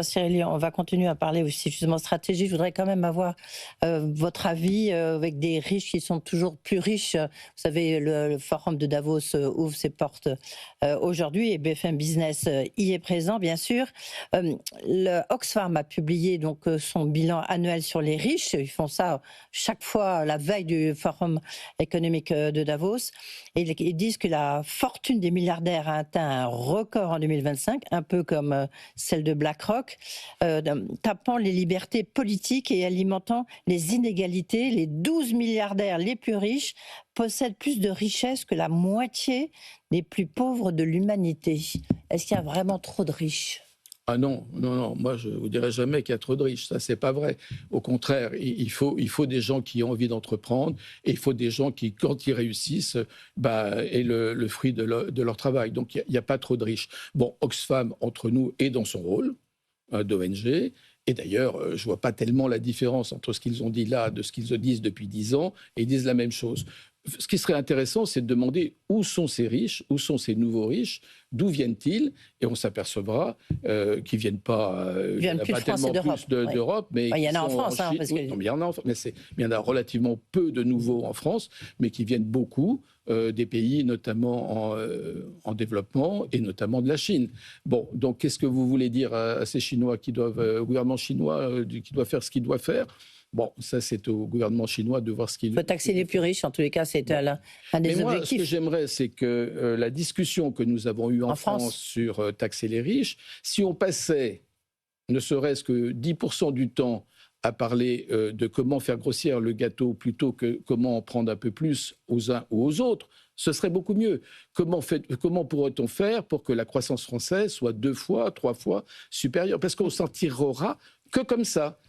Cyril, on va continuer à parler aussi justement stratégie. Je voudrais quand même avoir votre avis avec des riches qui sont toujours plus riches. Vous savez, le forum de Davos ouvre ses portes aujourd'hui et BFM Business y est présent, bien sûr. Le Oxfam a publié donc son bilan annuel sur les riches. Ils font ça chaque fois la veille du forum économique de Davos. Et ils disent que la fortune des milliardaires a atteint un record en 2025, un peu comme celle de BlackRock, tapant les libertés politiques et alimentant les inégalités. Les 12 milliardaires les plus riches possèdent plus de richesses que la moitié des plus pauvres de l'humanité. Est-ce qu'il y a vraiment trop de riches ? Ah non, non, non, moi je ne vous dirai jamais qu'il y a trop de riches, ça c'est pas vrai. Au contraire, il faut des gens qui ont envie d'entreprendre et il faut des gens qui, quand ils réussissent, aient le fruit de leur travail. Donc il n'y a pas trop de riches. Bon, Oxfam, entre nous, est dans son rôle d'ONG. Et d'ailleurs, je ne vois pas tellement la différence entre ce qu'ils ont dit là de ce qu'ils disent depuis 10 ans, et ils disent la même chose. Ce qui serait intéressant, c'est de demander où sont ces riches, où sont ces nouveaux riches, d'où viennent-ils, et on s'apercevra qu'ils ne viennent pas, Ils viennent plus de France et d'Europe. d'Europe, mais il y en a en France, Chine. parce que... Non, mais il y en a, mais il y en a relativement peu de nouveaux en France, mais qui viennent beaucoup des pays notamment en développement et notamment de la Chine. Bon, donc qu'est-ce que vous voulez dire à ces Chinois au gouvernement chinois qui doit faire ce qu'il doit faire? Bon, ça, c'est au gouvernement chinois de voir ce qu'il... Il faut taxer les plus riches, en tous les cas, c'est un des Mais moi, objectifs. ce que j'aimerais, c'est que la discussion que nous avons eue en France sur taxer les riches, si on passait, ne serait-ce que 10% du temps à parler de comment faire grossir le gâteau plutôt que comment en prendre un peu plus aux uns ou aux autres, ce serait beaucoup mieux. Comment pourrait-on faire pour que la croissance française soit 2 fois, 3 fois supérieure? Parce qu'on s'en tirera que comme ça.